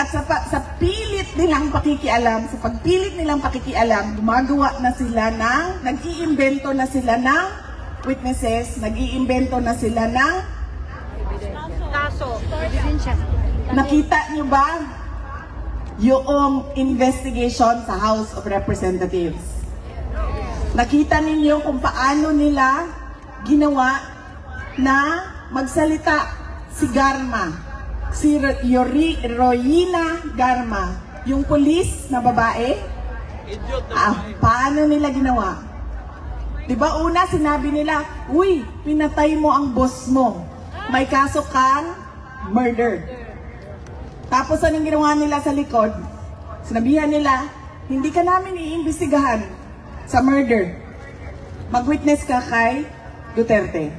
At sa pilit nilang pakikialam, sa pagpilit nilang pakikialam, gumagawa na sila ng, nag-iimbento na sila ng witnesses, nag-iimbento na sila ng Kaso. nakita niyo ba yung investigation sa House of Representatives? Nakita ninyo kung paano nila ginawa na magsalita si Garma, si Royina Garma, yung police na babae. Paano nila ginawa? Diba una sinabi nila, uy, pinatay mo ang boss mo, may kaso kang murder. Tapos anong ginawa nila sa likod? Sinabihan nila, hindi ka namin iimbestigahan sa murder. Mag-witness ka kay Duterte.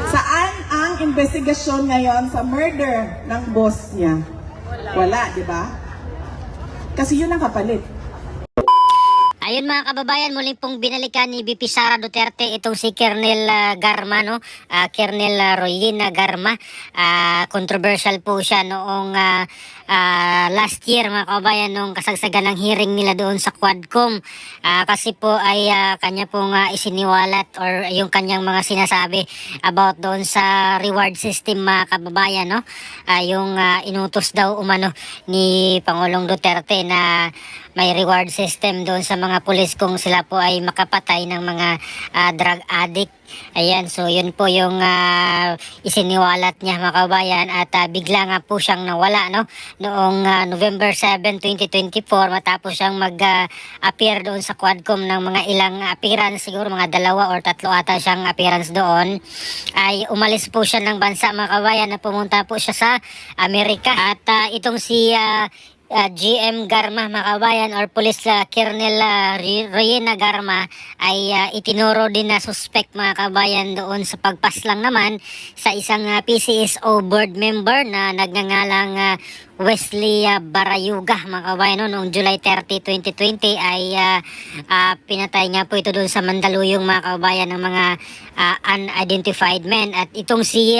Saan ang investigasyon ngayon sa murder ng boss niya? Wala, di ba? Kasi yun ang kapalit. Ayun mga kababayan, muling pong binalikan ni VP Sara Duterte itong si Colonel Garma, no? Colonel Royina Garma. Controversial po siya noong last year mga kababayan, nung kasagsagan ng hearing nila doon sa Quadcom. Kasi po ay kanya pong isiniwalat or yung kanyang mga sinasabi about doon sa reward system mga kababayan, no? Yung inutos daw umano ni Pangulong Duterte na may reward system doon sa mga pulis kung sila po ay makapatay ng mga drug addict. Ayan, so yun po yung isiniwalat niya mga kabayan, at bigla nga po siyang nawala, no? Noong November 7, 2024 matapos siyang mag-appear doon sa Quadcom ng mga ilang appearance, siguro mga 2 or 3 ata siyang appearance doon, ay umalis po siya ng bansa mga kabayan, na pumunta po siya sa Amerika. At itong si GM Garma mga kabayan, or Police Colonel Royina Garma, ay itinuro din na suspect mga kabayan doon sa pagpaslang naman sa isang PCSO board member na nagngangalang Wesley Barayuga mga kabayan. Noong July 30, 2020 ay pinatay nga po ito doon sa Mandaluyong mga kabayan ng mga unidentified men. At itong si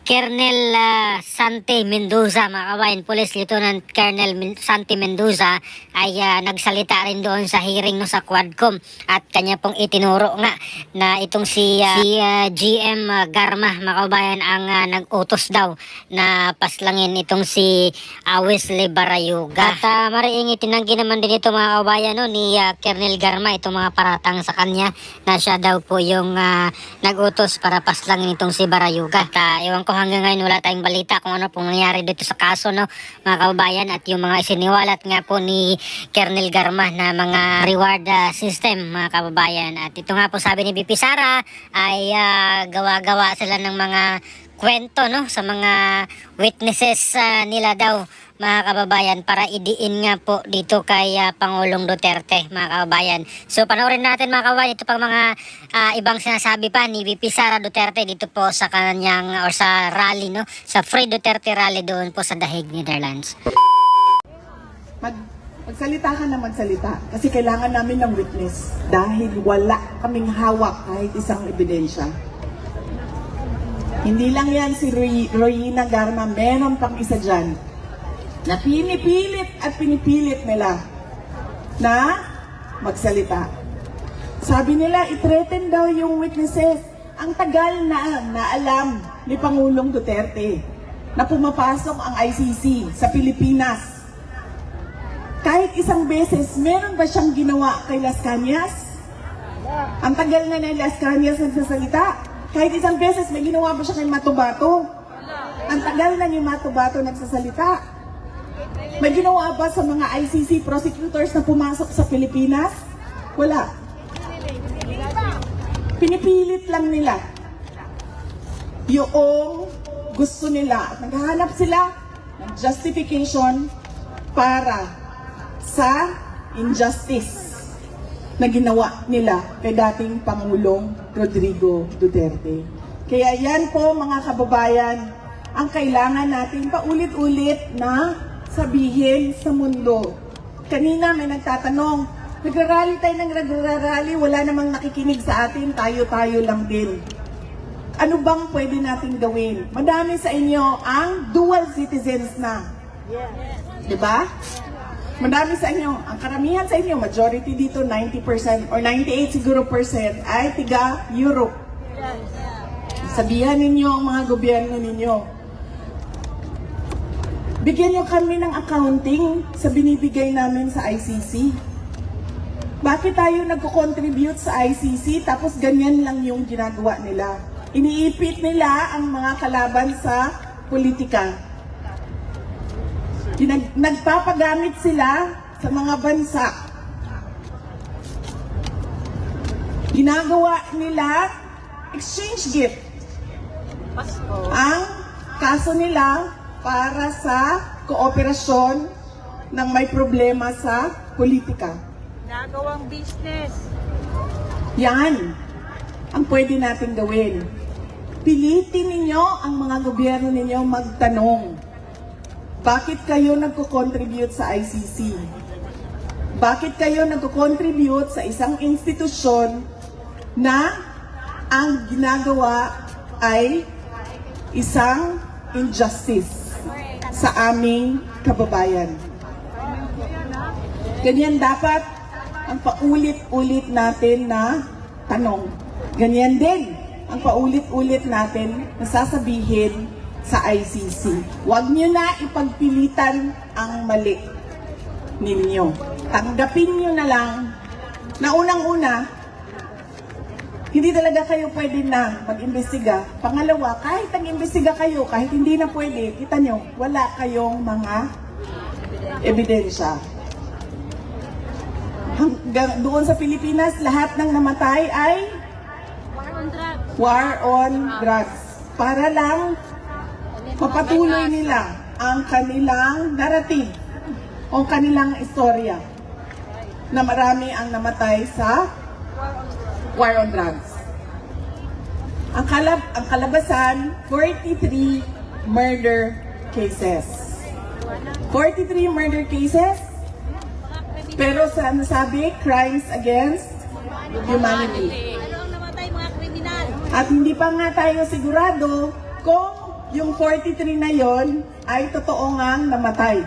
Colonel Santi Mendoza mga kabayan, Police Lieutenant Colonel Santi Mendoza, ay nagsalita rin doon sa hearing no sa Quadcom, at kanya pong itinuro nga na itong si GM Garma mga kabayan ang nag-utos daw na paslangin itong si Wesley Barayuga. At mariing itinanggi naman din ito mga kabayan, no, ni Colonel Garma itong mga paratang sa kanya na siya daw po yung nag-utos para paslangin itong si Barayuga. At ewan ko, hanggang ngayon wala tayong balita kung ano pong nangyari dito sa kaso, no mga kababayan, at yung mga isiniwalat nga po ni Colonel Garma na mga reward system mga kababayan. At ito nga po sabi ni VP Sara ay gawa-gawa sila ng mga kwento, no, sa mga witnesses nila daw mga kababayan, para idiin nga po dito kay Pangulong Duterte mga kababayan. So panoorin natin mga kababayan ito pang mga ibang sinasabi pa ni VP Sara Duterte dito po sa kanyang or sa rally, no, sa Free Duterte rally doon po sa The Hague, Netherlands. Magsalita ka na magsalita kasi kailangan namin ng witness dahil wala kaming hawak kahit isang ebidensya. Hindi lang yan si Royina Garma, meron pang isa dyan na pinipilit nila na magsalita. Sabi nila, i-threaten daw yung witnesses. Ang tagal na alam ni Pangulong Duterte na pumapasok ang ICC sa Pilipinas. Kahit isang beses, meron ba siyang ginawa kay Las Cañas? Ang tagal na Las Cañas nagsasalita. Kahit isang beses, may ginawa ba siya kay Matubato? Ang tagal na ni Matubato nagsasalita. May ginawa ba sa mga ICC prosecutors na pumasok sa Pilipinas? Wala. Pinipilit lang nila yung gusto nila. Naghahanap sila ng justification para sa injustice na ginawa nila kay dating Pangulong Rodrigo Duterte. Kaya yan po mga kababayan, ang kailangan natin paulit-ulit na sabihin sa mundo. Kanina may nagtatanong, nagrarally tayo ng nagrarally, wala namang nakikinig sa atin, tayo-tayo lang din. Ano bang pwede nating gawin? Madami sa inyo ang dual citizens na. Di ba? Madami sa inyo, ang karamihan sa inyo, majority dito, 90% or 98 siguro percent ay tiga Europe. Sabihan ninyo ang mga gobyerno ninyo. Bigyan nyo kami ng accounting sa binibigay namin sa ICC. Bakit tayo nagko-contribute sa ICC tapos ganyan lang yung ginagawa nila? Iniipit nila ang mga kalaban sa politika. Nagpapagamit sila sa mga bansa. Ginagawa nila exchange gift. Ang kaso nila para sa kooperasyon ng may problema sa politika. Nagawang business. Yan ang pwede natin gawin. Pilitin ninyo ang mga gobyerno ninyo magtanong. Bakit kayo nagko-contribute sa ICC? Bakit kayo nagko-contribute sa isang institusyon na ang ginagawa ay isang injustice sa aming kababayan? Ganyan dapat ang paulit-ulit natin na tanong. Ganyan din ang paulit-ulit natin na sasabihin sa ICC. Huwag niyo na ipagpilitan ang mali ninyo. Tanggapin niyo na lang na unang-una, hindi talaga kayo pwede na mag-imbestiga. Pangalawa, kahit nag-imbestiga kayo, kahit hindi na pwede, kita nyo, wala kayong mga ebidensya. Hanggang doon sa Pilipinas, lahat ng namatay ay war on drugs. Para lang mapatuloy nila ang kanilang narrative o kanilang istorya na marami ang namatay sa war on drugs. Ang kalabasan, 43 murder cases. 43 murder cases, pero sa nasabi, crimes against humanity. Ano ang namatay mga kriminal? At hindi pa nga tayo sigurado kung yung 43 na yon ay totoo ngang namatay.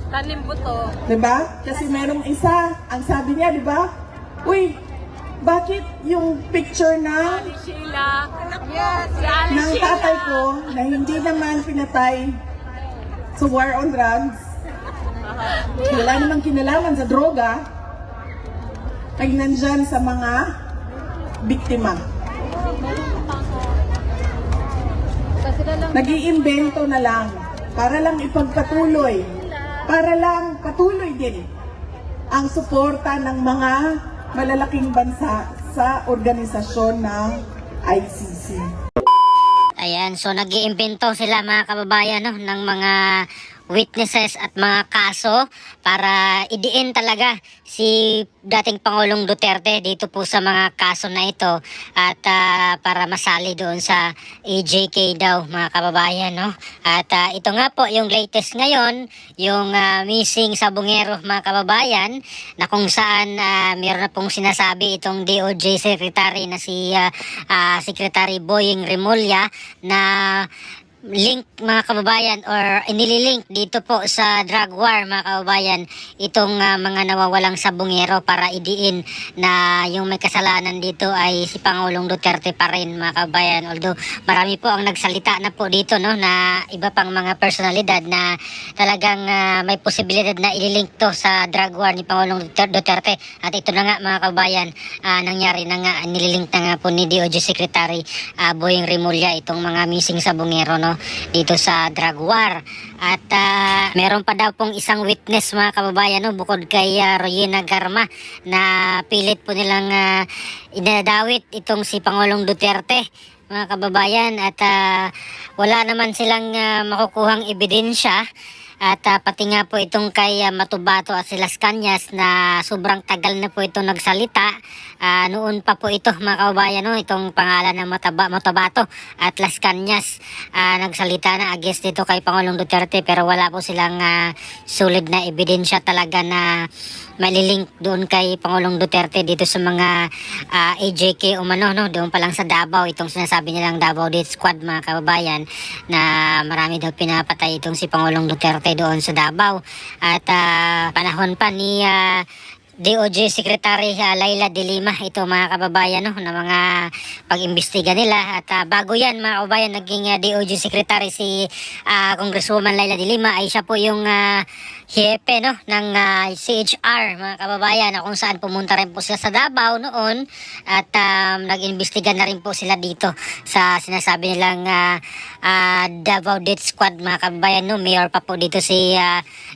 Tanim buto. Diba? Kasi merong isa, ang sabi niya, diba? Uy, bakit yung picture na Sheila. Yes, si Ali ng Sheila. tatay ko na hindi naman pinatay sa war on drugs, wala namang kinalaman sa droga, ay nandyan sa mga biktima. Nag-iimbento na lang para lang ipagpatuloy, para lang patuloy din ang suporta ng mga malalaking bansa sa organisasyon ng ICC. Ayan, so nag-iimbento sila mga kababayan no, ng mga witnesses at mga kaso para idiin talaga si dating Pangulong Duterte dito po sa mga kaso na ito at para masali doon sa AJK daw mga kababayan. No? At ito nga po yung latest ngayon, yung missing sabungero mga kababayan na kung saan meron na pong sinasabi itong DOJ Secretary na si Secretary Boying Remulla na link mga kababayan or inililink dito po sa drug war mga kababayan itong mga nawawalang sabungero para idiin na yung may kasalanan dito ay si Pangulong Duterte pa rin mga kababayan. Although marami po ang nagsalita na po dito no na iba pang mga personalidad na talagang may posibilidad na ililink to sa drug war ni Pangulong Duterte at ito na nga mga kababayan nangyari na nga nililink na nga po ni DOJ Secretary Boying Remulla itong mga missing sabungero no dito sa drug war. At meron pa daw pong isang witness mga kababayan no, bukod kay Royina Garma na pilit po nilang inadawit itong si Pangulong Duterte mga kababayan at wala naman silang makukuhang ebidensya. At pati nga po itong kay Matubato at si Las Cañas na sobrang tagal na po ito nagsalita. Noon pa po ito mga kababayan, no? Itong pangalan ng Matubato at Las Cañas nagsalita na against dito kay Pangulong Duterte pero wala po silang solid na ebidensya talaga na malilink doon kay Pangulong Duterte dito sa mga AJK umano, no? Doon pa lang sa Davao, itong sinasabi nilang Davao Death Squad, mga kababayan, na marami daw pinapatay itong si Pangulong Duterte doon sa Davao. At panahon pa ni DOJ Secretary Laila De Lima, ito mga kababayan, no, na mga pag-imbestiga nila. At bago yan mga kababayan, naging DOJ Secretary si Congresswoman Laila De Lima, ay siya po yung hepe, no, ng CHR, mga kababayan, na kung saan pumunta rin po sila sa Davao noon. At nag-imbestiga na rin po sila dito sa sinasabi nilang Davao Death Squad, mga kababayan, no. Mayor pa po dito si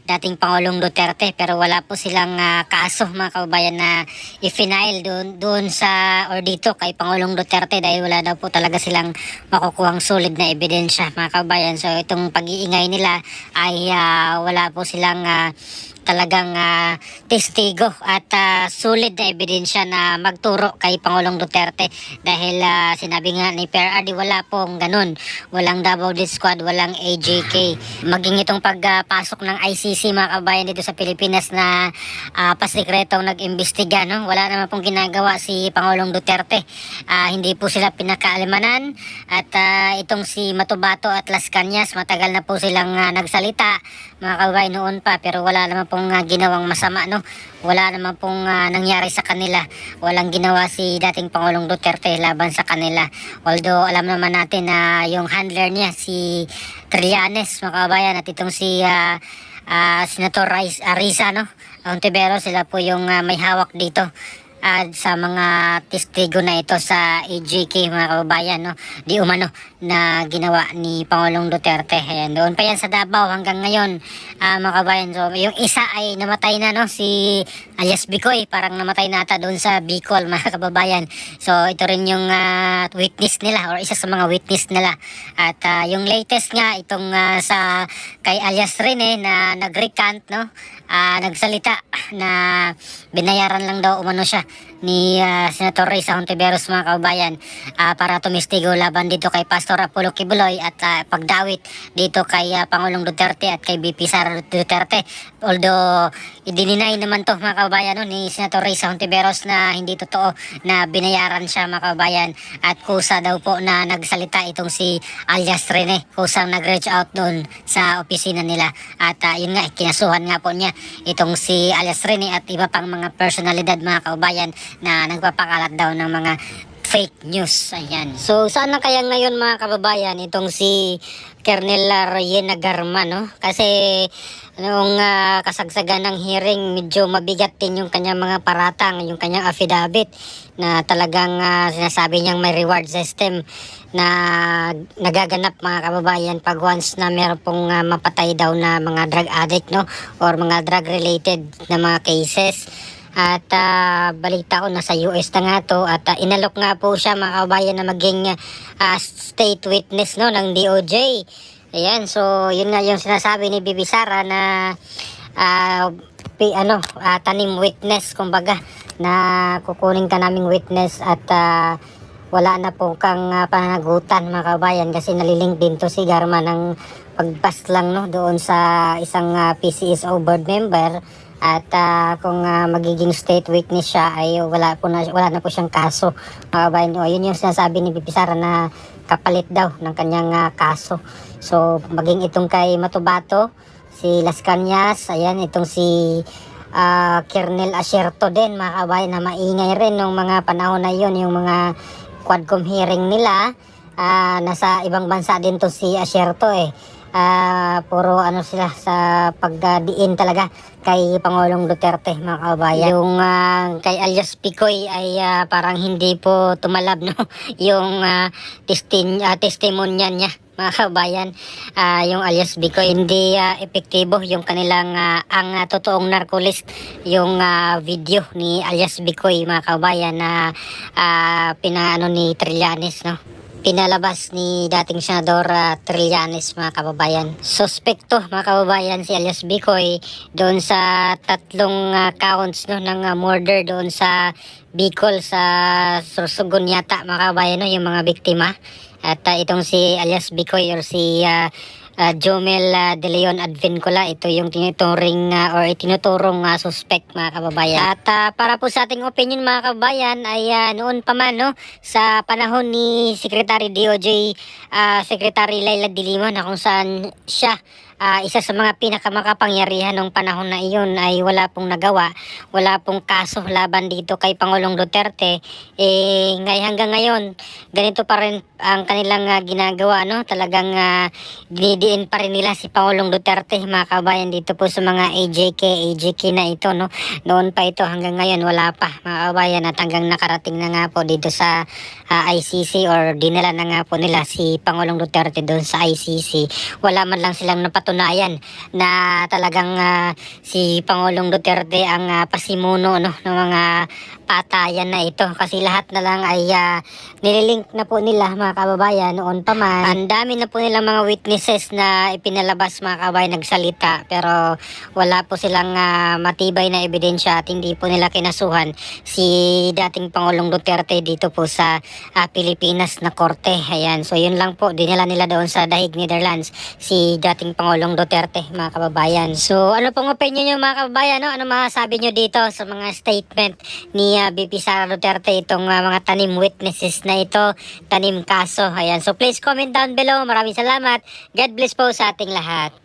dating Pangulong Duterte, pero wala po silang kaso, mga kababayan, na i-file doon sa or dito kay Pangulong Duterte, dahil wala daw po talaga silang makukuhang solid na ebidensya, mga kababayan. So itong pag-iingay nila ay wala po silang talagang testigo at solid na ebidensya na magturo kay Pangulong Duterte, dahil sinabi nga ni PRRD, wala pong ganun, walang Davao Death Squad, walang AJK. Maging itong pagpasok ng ICC, mga kabayan, dito sa Pilipinas na pasikretong nag-imbestiga, no? Wala naman pong ginagawa si Pangulong Duterte, hindi po sila pinakaalimanan. At itong si Matubato at Las Cañas, matagal na po silang nagsalita, mga kabayan, noon pa, pero wala naman pong ginawang masama, no? Wala naman pong nangyari sa kanila. Walang ginawa si dating Pangulong Duterte laban sa kanila. Although alam naman natin na yung handler niya, si Trillanes, mga kabayan, at itong si Senator Risa, no, Ontiveros, sila po yung may hawak dito sa mga testigo na ito sa AJK, mga kababayan, no, di umano na ginawa ni Pangulong Duterte. Ayan, doon pa yan sa Davao hanggang ngayon, mga kababayan. So yung isa ay namatay na, no, si alias Bicoy, parang namatay nata doon sa Bicol, mga kababayan. So ito rin yung witness nila, or isa sa mga witness nila. At yung latest nga, itong sa kay alias Rene na nag-recant, no, nagsalita na binayaran lang daw umano siya ni Senator Risa Hontiveros, mga kababayan, para tumistigo laban dito kay Pastor Apollo Kibuloy at pagdawit dito kay Pangulong Duterte at kay BP Sara Duterte. Although idininay naman to, mga kababayan, no, ni Senator Risa Hontiveros na hindi totoo na binayaran siya, mga kababayan, at kusa daw po na nagsalita itong si alias Rene, kusang nag-reach out doon sa opisina nila. At yun nga, kinasuhan nga po niya itong si alias Rene at iba pang mga personalidad, mga kababayan, na nagpapakalat daw ng mga fake news. Ayan. So saan na kaya ngayon, mga kababayan, itong si Colonel Rowena Garma, no? Kasi noong kasagsagan ng hearing, medyo mabigat din yung kanyang mga paratang, yung kanyang affidavit na talagang sinasabi niyang may reward system na nagaganap, mga kababayan, pag once na meron pong mapatay daw na mga drug addict, no, or mga drug related na mga cases. At balita ko nasa US na nga to, at inalok nga po siya, mga kababayan, na maging state witness, no, ng DOJ. Ayan, so yun nga yung sinasabi ni Bibi Sara na tanim witness, kumbaga, na kukunin ka naming witness at wala na po kang pananagutan, mga kababayan, kasi nalilink din to si Garma ng pagpas lang, no, doon sa isang PCSO board member. At kung magiging state witness siya, ay wala na po siyang kaso, mga kababayan. Yun yung sinasabi ni Bibi Sara na kapalit daw ng kanyang kaso. So maging itong kay Matubato, si Las Cañas, ayan, itong si Colonel Asierto din, mga kababayan, na maingay rin nung mga panahon na yun, yung mga Quadcom hearing nila. Nasa ibang bansa din to si Asierto, puro ano sila sa pagdiin talaga kay Pangulong Duterte, mga kababayan. Yung kay alias Picoy ay parang hindi po tumalab, no, yung testimonya niya, mga kababayan. Yung alias Picoy hindi epektibo yung kanilang ang totoong narcolist, yung video ni alias Picoy, mga kababayan, na pinaano ni Trillanes, no, pinalabas ni dating Senador Trillanes, mga kababayan. Suspekto, mga kababayan, si alias Bicoy doon sa 3 counts, no, ng murder doon sa Bicol, sa Sorsogon yata, mga kababayan, no, yung mga biktima. At itong si alias Bicoy or si Jomel De Leon Advincula, ito yung tinuturing or itinuturong suspect mga kababayan. At para po sa ating opinion mga kababayan ay noon pa man no, sa panahon ni Secretary DOJ Secretary Laila De Lima, na kung saan siya isa sa mga pinakamakapangyarihan ng panahon na iyon ay wala pong nagawa, wala pong kaso laban dito kay Pangulong Duterte. Hanggang ngayon ganito pa rin ang kanilang ginagawa, no? Talagang dinidiin pa rin nila si Pangulong Duterte mga kabayan dito po sa mga AJK na ito, no? Noon pa ito, hanggang ngayon wala pa mga kabayan, at hanggang nakarating na nga po dito sa ICC, or dinala na nga po nila si Pangulong Duterte doon sa ICC. Wala man lang silang napatunayan na talagang si Pangulong Duterte ang pasimuno, no, ng mga patayan na ito, kasi lahat na lang ay nililink na po nila mga kababayan noon pa man. Ang dami na po nilang mga witnesses na ipinalabas mga kababayan, nagsalita, pero wala po silang matibay na ebidensya at hindi po nila kinasuhan si dating Pangulong Duterte dito po sa Pilipinas na korte. Ayan, so yun lang po, dinala nila doon sa Dahig, Netherlands si dating Pangulong Duterte mga kababayan. So ano pong opinion nyo mga kababayan, no? Ano masasabi nyo dito sa mga statement ni BP Sara Duterte, itong mga tanim witnesses na ito, tanim kaso? Ayan, so please comment down below. Maraming salamat. God bless po sa ating lahat.